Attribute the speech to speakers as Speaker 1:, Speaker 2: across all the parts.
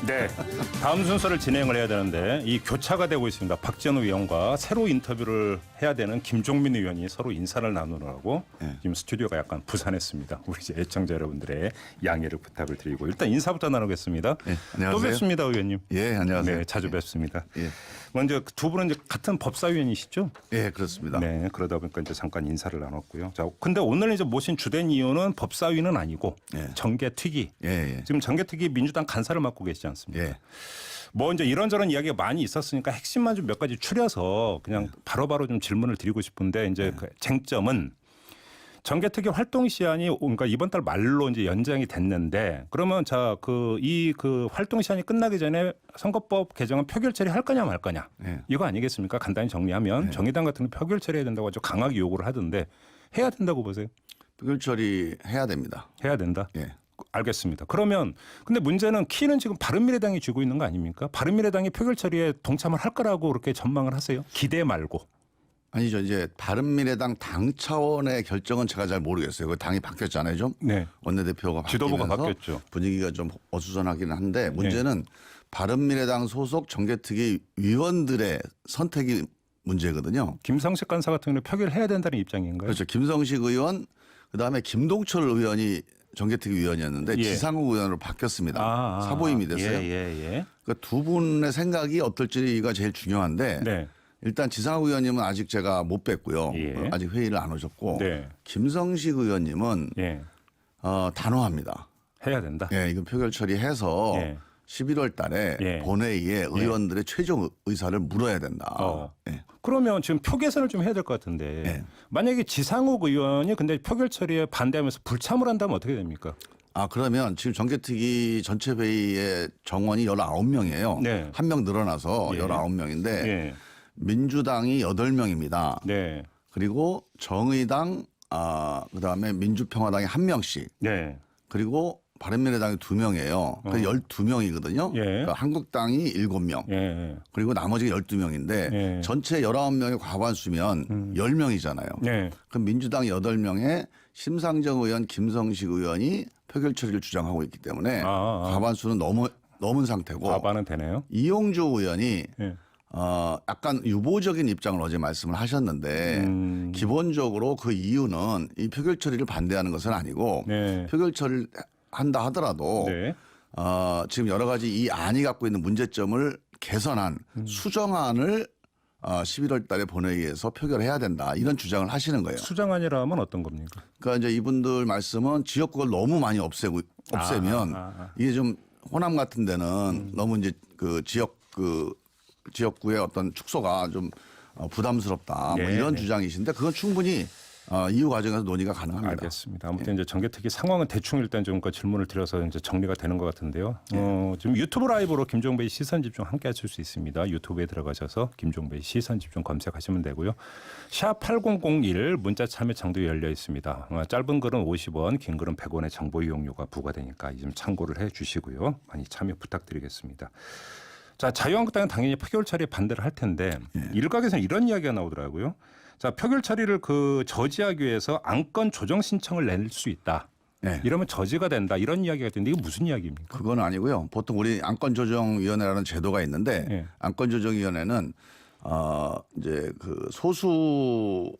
Speaker 1: 네, 다음 순서를 진행을 해야 되는데 이 교차가 되고 있습니다. 박지원 의원과 새로 인터뷰를 해야 되는 김종민 의원이 서로 인사를 나누느라고 지금 스튜디오가 약간 부산했습니다. 우리 이제 애청자 여러분들의 양해를 부탁을 드리고 일단 인사부터 나누겠습니다.
Speaker 2: 안녕하세요.
Speaker 1: 또 뵙습니다, 의원님.
Speaker 2: 예, 안녕하세요.
Speaker 1: 네, 자주 뵙습니다.
Speaker 2: 예.
Speaker 1: 먼저 두 분은 이제 같은 법사위원이시죠?
Speaker 2: 예, 그렇습니다.
Speaker 1: 네, 그러다 보니까 이제 잠깐 인사를 나눴고요. 자, 근데 오늘 이제 모신 주된 이유는 법사위는 아니고 정개특위.
Speaker 2: 예.
Speaker 1: 지금 정개특위 민주당 간사를 맡고 계시지 않습니까?
Speaker 2: 예.
Speaker 1: 뭐 이제 이런저런 이야기가 많이 있었으니까 핵심만 좀 몇 가지 추려서 그냥 바로바로 좀 질문을 드리고 싶은데 이제 그 쟁점은 정개특위 활동 시한이 그러니까 이번 달 말로 이제 연장이 됐는데 그러면 자 그 활동 시한이 끝나기 전에 선거법 개정은 표결 처리할 거냐 말 거냐 이거 아니겠습니까? 간단히 정리하면 정의당 같은 경 표결 처리해야 된다고 아주 강하게 요구를 하던데 해야 된다고 보세요?
Speaker 2: 표결 처리 해야 됩니다.
Speaker 1: 해야 된다.
Speaker 2: 예.
Speaker 1: 알겠습니다. 그러면 근데 문제는 키는 지금 바른미래당이 쥐고 있는 거 아닙니까? 바른미래당이 표결 처리에 동참을 할 거라고 그렇게 전망을 하세요? 기대 말고.
Speaker 2: 아니죠. 이제 바른미래당 당 차원의 결정은 제가 잘 모르겠어요. 그 당이 바뀌었잖아요, 좀.
Speaker 1: 네.
Speaker 2: 원내대표가
Speaker 1: 지도부가
Speaker 2: 바뀌면서
Speaker 1: 바뀌었죠.
Speaker 2: 분위기가 좀 어수선하긴 한데 문제는 바른미래당 소속 정개특위 위원들의 선택이 문제거든요.
Speaker 1: 김성식 간사 같은 경우는 표결해야 된다는 입장인가요?
Speaker 2: 그렇죠. 김성식 의원, 그다음에 김동철 의원이 정개특위 위원이었는데 지상욱 의원으로 바뀌었습니다. 사보임이 됐어요. 그러니까 두 분의 생각이 어떨지가 제일 중요한데
Speaker 1: 네.
Speaker 2: 일단 지상욱 의원님은 아직 제가 못 뵀고요. 아직 회의를 안 오셨고 김성식 의원님은 단호합니다.
Speaker 1: 해야 된다.
Speaker 2: 예, 이건 표결 처리해서 11월 달에 본회의에 의원들의 최종 의사를 물어야 된다.
Speaker 1: 그러면 지금 표 계산을 좀 해야 될 것 같은데 만약에 지상욱 의원이 근데 표결 처리에 반대하면서 불참을 한다면 어떻게 됩니까?
Speaker 2: 그러면 지금 정개특위 전체 회의의 정원이 19명이에요. 한 명 늘어나서 19명인데 민주당이 8명입니다. 그리고 정의당 그다음에 민주평화당이 1명씩. 그리고 바른미래당이 2명이에요. 그 12명이거든요. 그러니까 한국당이 7명. 그리고 나머지가 12명인데 전체 19명의 과반수면 10명이잖아요. 그럼 민주당 8명에 심상정 의원, 김성식 의원이 표결 처리를 주장하고 있기 때문에 과반수는 넘은 상태고.
Speaker 1: 과반은 되네요.
Speaker 2: 이용주 의원이 약간 유보적인 입장을 어제 말씀을 하셨는데 기본적으로 그 이유는 이 표결 처리를 반대하는 것은 아니고 표결 처리를 한다 하더라도 지금 여러 가지 이 안이 갖고 있는 문제점을 개선한 수정안을 11월 달에 본회의에서 표결해야 된다 이런 주장을 하시는 거예요.
Speaker 1: 수정안이라면 어떤 겁니까?
Speaker 2: 그러니까 이제 이분들 말씀은 지역구를 너무 많이 없애면 이게 좀 호남 같은 데는 너무 이제 그 지역구의 어떤 축소가 좀 부담스럽다 뭐 이런 주장이신데 그건 충분히 이후 과정에서 논의가 가능합니다.
Speaker 1: 알겠습니다. 아무튼 이제 정개특위 상황은 대충 일단 좀 질문을 드려서 이제 정리가 되는 것 같은데요. 지금 유튜브 라이브로 김종배의 시선집중 함께 하실 수 있습니다. 유튜브에 들어가셔서 김종배의 시선집중 검색하시면 되고요. 샵 8001 문자 참여 창도 열려 있습니다. 짧은 글은 50원, 긴 글은 100원의 정보 이용료가 부과되니까 좀 참고를 해 주시고요. 많이 참여 부탁드리겠습니다. 자, 자유한국당은 당연히 표결 처리에 반대를 할 텐데 일각에서는 이런 이야기가 나오더라고요. 자, 표결 처리를 저지하기 위해서 안건 조정 신청을 낼 수 있다. 이러면 저지가 된다. 이런 이야기가 있는데 이게 무슨 이야기입니까?
Speaker 2: 그건 아니고요. 보통 우리 안건조정위원회라는 제도가 있는데 안건조정위원회는 이제 그 소수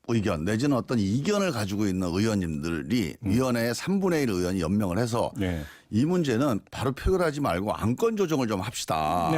Speaker 2: 의견 내지는 어떤 이견을 가지고 있는 의원님들이 위원회에 3분의 1 의원이 연명을 해서 이 문제는 바로 표결하지 말고 안건 조정을 좀 합시다.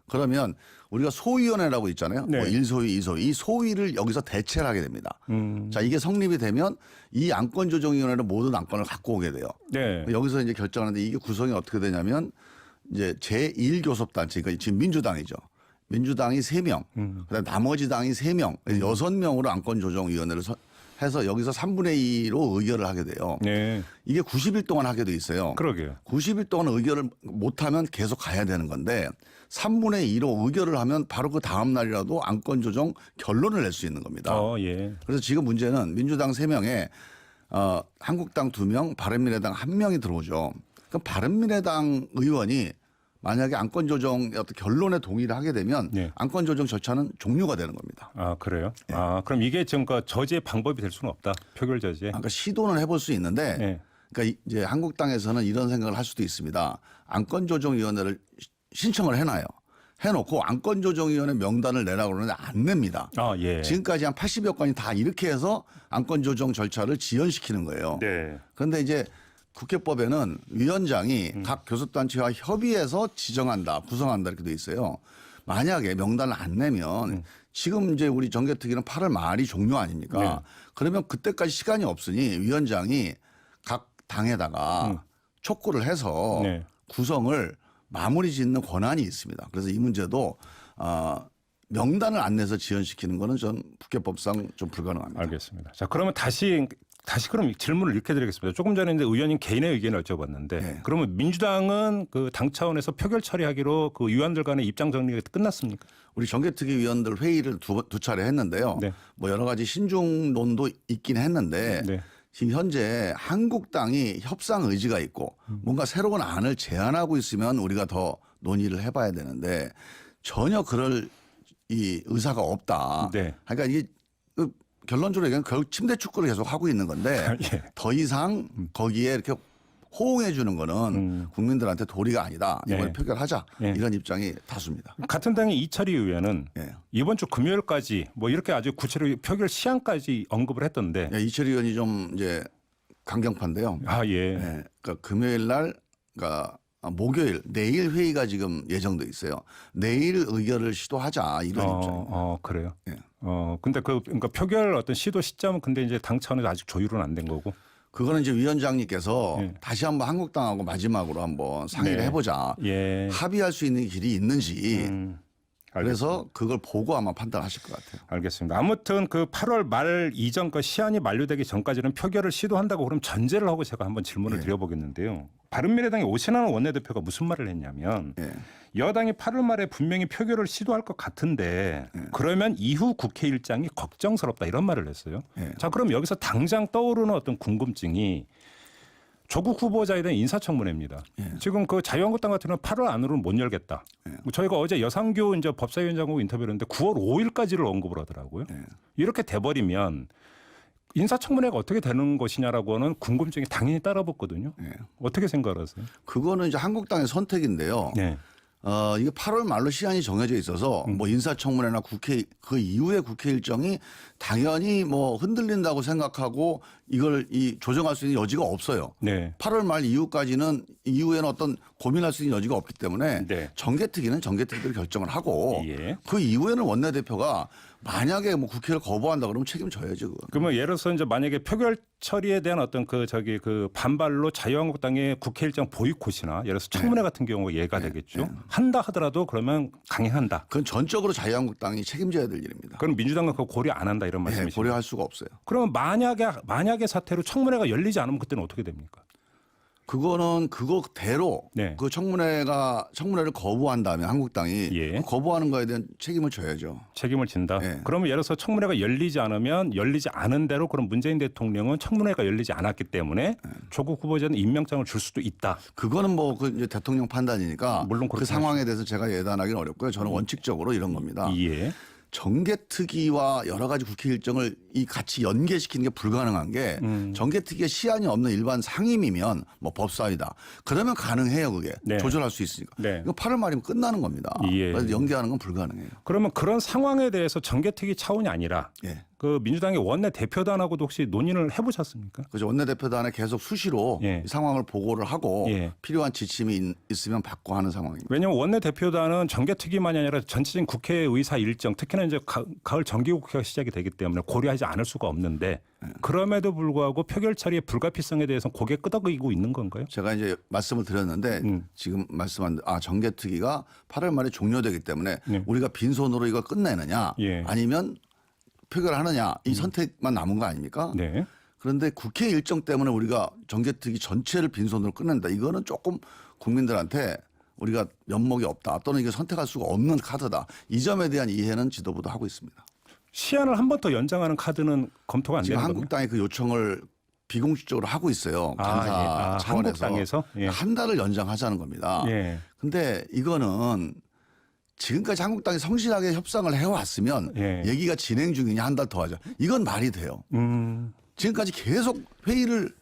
Speaker 2: 그러면 우리가 소위원회라고 있잖아요. 뭐 1소위, 2소위. 이 소위를 여기서 대체를 하게 됩니다. 자, 이게 성립이 되면 이 안건 조정위원회는 모든 안건을 갖고 오게 돼요. 여기서 이제 결정하는데 이게 구성이 어떻게 되냐면 이제 제1교섭단체, 그러니까 지금 민주당이죠. 민주당이 3명, 그다음에 나머지 당이 3명, 6명으로 안건조정위원회를 해서 여기서 3분의 2로 의결을 하게 돼요. 이게 90일 동안 하게 돼 있어요.
Speaker 1: 그러게요.
Speaker 2: 90일 동안 의결을 못하면 계속 가야 되는 건데 3분의 2로 의결을 하면 바로 그 다음 날이라도 안건조정 결론을 낼 수 있는 겁니다. 그래서 지금 문제는 민주당 3명에 한국당 2명, 바른미래당 1명이 들어오죠. 그럼 바른미래당 의원이 만약에 안건 조정 어떤 결론에 동의를 하게 되면 안건 조정 절차는 종료가 되는 겁니다.
Speaker 1: 그래요? 그럼 이게 지금 저지의 방법이 될 수는 없다. 표결 저지.
Speaker 2: 그러니까 시도는 해볼 수 있는데 그러니까 이제 한국당에서는 이런 생각을 할 수도 있습니다. 안건조정위원회를 신청을 해놔요. 해놓고 안건조정위원회 명단을 내라고 그러는데 안 냅니다.
Speaker 1: 예.
Speaker 2: 지금까지 한 80여 건이 다 이렇게 해서 안건조정 절차를 지연시키는 거예요.
Speaker 1: 네.
Speaker 2: 그런데 이제 국회법에는 위원장이 각 교섭단체와 협의해서 지정한다, 구성한다 이렇게 돼 있어요. 만약에 명단을 안 내면 지금 이제 우리 정개특위는 8월 말이 종료 아닙니까?
Speaker 1: 네.
Speaker 2: 그러면 그때까지 시간이 없으니 위원장이 각 당에다가 촉구를 해서
Speaker 1: 네.
Speaker 2: 구성을 마무리 짓는 권한이 있습니다. 그래서 이 문제도 명단을 안 내서 지연시키는 거는 전 국회법상 좀 불가능합니다.
Speaker 1: 알겠습니다. 자, 그러면 다시 그럼 질문을 이렇게 드리겠습니다. 조금 전에 이제 의원님 개인의 의견을 여쭤봤는데
Speaker 2: 네.
Speaker 1: 그러면 민주당은 그 당 차원에서 표결 처리하기로 그 위원들 간의 입장 정리가 끝났습니까?
Speaker 2: 우리 정개특위 위원들 회의를 두 차례 했는데요.
Speaker 1: 네.
Speaker 2: 뭐 여러 가지 신중론도 있긴 했는데
Speaker 1: 네.
Speaker 2: 지금 현재 한국당이 협상 의지가 있고 뭔가 새로운 안을 제안하고 있으면 우리가 더 논의를 해봐야 되는데 전혀 그럴 이 의사가 없다.
Speaker 1: 네.
Speaker 2: 그러니까 이게 결론적으로 얘기하면 결국 침대 축구를 계속 하고 있는 건데
Speaker 1: 예.
Speaker 2: 더 이상 거기에 이렇게 호응해 주는 거는 국민들한테 도리가 아니다. 이번에
Speaker 1: 네.
Speaker 2: 표결하자.
Speaker 1: 네.
Speaker 2: 이런 입장이 다수입니다.
Speaker 1: 같은 당의 이철희 의원은
Speaker 2: 예.
Speaker 1: 이번 주 금요일까지 뭐 이렇게 아주 구체적으로 표결 시한까지 언급을 했던데.
Speaker 2: 예, 이철희 의원이 좀 이제 강경파인데요.
Speaker 1: 예.
Speaker 2: 예, 그러니까 금요일 날, 그러니까 목요일, 내일 회의가 지금 예정돼 있어요. 내일 의결을 시도하자 이런 입장입니다.
Speaker 1: 그래요.
Speaker 2: 예.
Speaker 1: 근데 그러니까 표결 어떤 시도 시점은 근데 이제 당 차원에서 아직 조율은 안 된 거고.
Speaker 2: 그거는 이제 위원장님께서
Speaker 1: 예.
Speaker 2: 다시 한번 한국당하고 마지막으로 한번 상의를
Speaker 1: 네.
Speaker 2: 해보자.
Speaker 1: 예.
Speaker 2: 합의할 수 있는 길이 있는지. 그래서 그걸 보고 아마 판단하실 것 같아요.
Speaker 1: 알겠습니다. 아무튼 그 8월 말 이전 그 시한이 만료되기 전까지는 표결을 시도한다고 그럼 전제를 하고 제가 한번 질문을 드려보겠는데요. 바른미래당의 오신환 원내대표가 무슨 말을 했냐면
Speaker 2: 예.
Speaker 1: 여당이 8월 말에 분명히 표결을 시도할 것 같은데 그러면 이후 국회 일정이 걱정스럽다 이런 말을 했어요.
Speaker 2: 예.
Speaker 1: 자, 그럼 여기서 당장 떠오르는 어떤 궁금증이 조국 후보자에 대한 인사청문회입니다.
Speaker 2: 예.
Speaker 1: 지금 그 자유한국당 같은 경우는 8월 안으로는 못 열겠다. 뭐 저희가 어제 여상규 이제 법사위원장하고 인터뷰를 했는데 9월 5일까지를 언급을 하더라고요.
Speaker 2: 예.
Speaker 1: 이렇게 돼버리면 인사청문회가 어떻게 되는 것이냐라고 하는 궁금증이 당연히 따라붙거든요.
Speaker 2: 예.
Speaker 1: 어떻게 생각하세요?
Speaker 2: 그거는 이제 한국당의 선택인데요.
Speaker 1: 네.
Speaker 2: 이게 8월 말로 시한이 정해져 있어서 뭐 인사청문회나 국회 그 이후에 국회 일정이 당연히 뭐 흔들린다고 생각하고 이걸 조정할 수 있는 여지가 없어요.
Speaker 1: 네.
Speaker 2: 8월 말 이후까지는 이후에는 어떤 고민할 수 있는 여지가 없기 때문에
Speaker 1: 네.
Speaker 2: 정개특위는 정개특위로 결정을 하고
Speaker 1: 예.
Speaker 2: 그 이후에는 원내대표가 만약에 뭐 국회를 거부한다 그러면 책임져야죠. 그건.
Speaker 1: 그러면 예를 들어서 이제 만약에 표결 처리에 대한 어떤 그 반발로 자유한국당의 국회 일정 보이콧이나 예를 들어서 청문회 같은 경우가 예가 되겠죠. 한다 하더라도 그러면 강행한다.
Speaker 2: 그건 전적으로 자유한국당이 책임져야 될 일입니다.
Speaker 1: 그럼 민주당은 그거 고려 안 한다 이런
Speaker 2: 네,
Speaker 1: 말씀이시죠?
Speaker 2: 고려할 수가 없어요.
Speaker 1: 그러면 만약의 사태로 청문회가 열리지 않으면 그때는 어떻게 됩니까?
Speaker 2: 그거는 그거대로
Speaker 1: 네.
Speaker 2: 그 청문회를 거부한다면 한국당이
Speaker 1: 예.
Speaker 2: 그 거부하는 거에 대한 책임을 져야죠.
Speaker 1: 책임을 진다.
Speaker 2: 네.
Speaker 1: 그러면 예를 들어서 청문회가 열리지 않으면 열리지 않은 대로 그럼 문재인 대통령은 청문회가 열리지 않았기 때문에 조국 후보자는 임명장을 줄 수도 있다.
Speaker 2: 그거는 뭐 그 이제 대통령 판단이니까
Speaker 1: 물론
Speaker 2: 그
Speaker 1: 그렇게
Speaker 2: 상황에 대해서 제가 예단하기는 어렵고요. 저는 원칙적으로 이런 겁니다.
Speaker 1: 예.
Speaker 2: 정개특위와 여러 가지 국회 일정을 같이 연계시키는 게 불가능한 게 정개특위에 시한이 없는 일반 상임이면 뭐 법사위다. 그러면 가능해요 그게.
Speaker 1: 네.
Speaker 2: 조절할 수 있으니까.
Speaker 1: 네.
Speaker 2: 이거 8월 말이면 끝나는 겁니다.
Speaker 1: 예.
Speaker 2: 그래서 연계하는 건 불가능해요.
Speaker 1: 그러면 그런 상황에 대해서 정개특위 차원이 아니라
Speaker 2: 예.
Speaker 1: 그 민주당의 원내 대표단하고도 혹시 논의를 해보셨습니까?
Speaker 2: 그래서 원내대표단에 계속 수시로
Speaker 1: 예.
Speaker 2: 이 상황을 보고를 하고
Speaker 1: 예.
Speaker 2: 필요한 지침이 있으면 받고 하는 상황입니다.
Speaker 1: 왜냐하면 원내 대표단은 정개특위만이 아니라 전체적인 국회의사 일정, 특히나 이제 가을 정기국회가 시작이 되기 때문에 고려하지 않을 수가 없는데 그럼에도 불구하고 표결 처리의 불가피성에 대해서는 고개 끄덕이고 있는 건가요?
Speaker 2: 제가 이제 말씀을 드렸는데 지금 말씀한 정개특위가 8월 말에 종료되기 때문에 우리가 빈손으로 이걸 끝내느냐
Speaker 1: 예.
Speaker 2: 아니면 표결하느냐 이 선택만 남은 거 아닙니까?
Speaker 1: 네.
Speaker 2: 그런데 국회 일정 때문에 우리가 정개특위 전체를 빈손으로 끝낸다. 이거는 조금 국민들한테 우리가 면목이 없다 또는 이게 선택할 수가 없는 카드다. 이 점에 대한 이해는 지도부도 하고 있습니다.
Speaker 1: 시한을 한 번 더 연장하는 카드는 검토가 안
Speaker 2: 지금
Speaker 1: 되는 겁니까?
Speaker 2: 한국당이 그 요청을 비공식적으로 하고 있어요. 감사 차원에서.
Speaker 1: 한국당에서? 예.
Speaker 2: 한 달을 연장하자는 겁니다.
Speaker 1: 예.
Speaker 2: 근데 이거는 지금까지 한국당이 성실하게 협상을 해왔으면
Speaker 1: 예.
Speaker 2: 얘기가 진행 중이냐 한 달 더 하자. 이건 말이 돼요. 지금까지 계속 회의를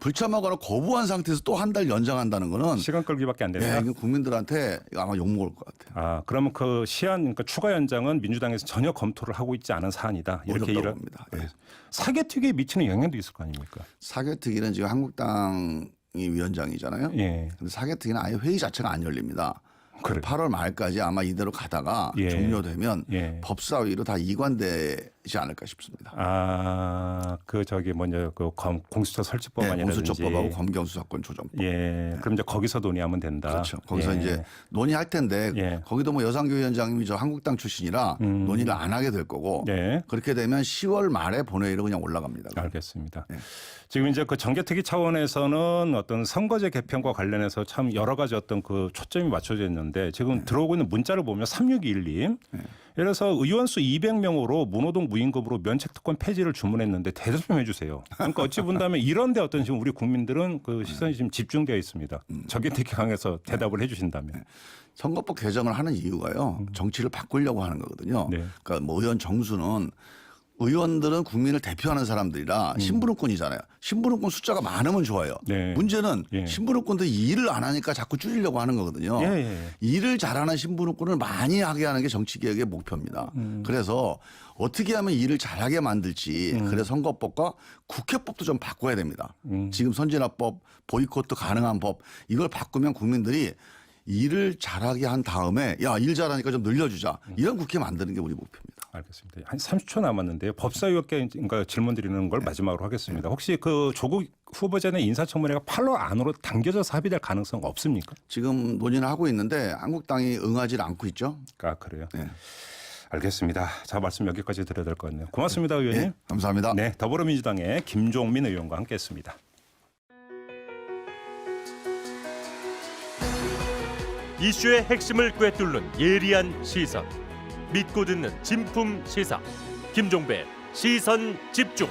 Speaker 2: 불참하거나 거부한 상태에서 또 한 달 연장한다는 거는
Speaker 1: 시간 끌기밖에 안 된다.
Speaker 2: 이거 국민들한테 아마 욕 먹을 것 같아요.
Speaker 1: 아, 그러면 그 시한 그러니까 추가 연장은 민주당에서 전혀 검토를 하고 있지 않은 사안이다. 이렇게
Speaker 2: 어렵다고 봅니다. 예.
Speaker 1: 사개특위에 미치는 영향도 있을 거 아닙니까?
Speaker 2: 사개특위는 지금 한국당이 위원장이잖아요.
Speaker 1: 예.
Speaker 2: 근데 사개특위는 아예 회의 자체가 안 열립니다.
Speaker 1: 그래요.
Speaker 2: 8월 말까지 아마 이대로 가다가
Speaker 1: 예.
Speaker 2: 종료되면
Speaker 1: 예.
Speaker 2: 법사위로 다 이관되지 않을까 싶습니다.
Speaker 1: 아, 그 저기 뭐냐 그 공수처 설치법안이라든지
Speaker 2: 공수처법하고 검경수사권 조정법.
Speaker 1: 예. 그럼 이제 거기서 논의하면 된다.
Speaker 2: 그렇죠. 거기서
Speaker 1: 예.
Speaker 2: 이제 논의할 텐데
Speaker 1: 예.
Speaker 2: 거기도 뭐 여상교위원장님이 저 한국당 출신이라 논의를 안 하게 될 거고
Speaker 1: 예.
Speaker 2: 그렇게 되면 10월 말에 본회의로 그냥 올라갑니다.
Speaker 1: 알겠습니다.
Speaker 2: 예.
Speaker 1: 지금 이제 그 정개특위 차원에서는 어떤 선거제 개편과 관련해서 참 여러 가지 어떤 그 초점이 맞춰져 있는데 지금 들어오고 있는 문자를 보면 3621님. 예를 들어서 의원 수 200명으로 문호동 무임금으로 면책특권 폐지를 주문했는데 대답 좀 해주세요. 그러니까 어찌 본다면 이런데 어떤 지금 우리 국민들은 그 시선이 지금 집중되어 있습니다. 정개특위 강에서 대답을 해주신다면.
Speaker 2: 선거법 개정을 하는 이유가요. 정치를 바꾸려고 하는 거거든요.
Speaker 1: 네.
Speaker 2: 그러니까 뭐 의원 정수는 의원들은 국민을 대표하는 사람들이라 신분응권이잖아요. 신분응권 숫자가 많으면 좋아요.
Speaker 1: 네.
Speaker 2: 문제는
Speaker 1: 예.
Speaker 2: 신분응권도 일을 안 하니까 자꾸 줄이려고 하는 거거든요.
Speaker 1: 예, 예.
Speaker 2: 일을 잘하는 신분응권을 많이 하게 하는 게 정치개혁의 목표입니다. 그래서 어떻게 하면 일을 잘하게 만들지 그래서 선거법과 국회법도 좀 바꿔야 됩니다. 지금 선진화법, 보이콧도 가능한 법 이걸 바꾸면 국민들이 일을 잘하게 한 다음에 야, 일 잘하니까 좀 늘려주자. 이런 국회 만드는 게 우리 목표입니다.
Speaker 1: 알겠습니다. 한 30초 남았는데요. 법사위원께 질문 드리는 걸 마지막으로 하겠습니다. 혹시 그 조국 후보자 의 인사청문회가 8월 안으로 당겨져서 합의될 가능성 없습니까?
Speaker 2: 지금 논의를 하고 있는데 한국당이 응하지 않고 있죠.
Speaker 1: 아, 그래요?
Speaker 2: 네.
Speaker 1: 알겠습니다. 자, 말씀 여기까지 드려야 될 것 같네요. 고맙습니다, 의원님.
Speaker 2: 네, 감사합니다.
Speaker 1: 네, 더불어민주당의 김종민 의원과 함께했습니다.
Speaker 3: 이슈의 핵심을 꿰뚫는 예리한 시선, 믿고 듣는 진품 시사 김종배 시선 집중.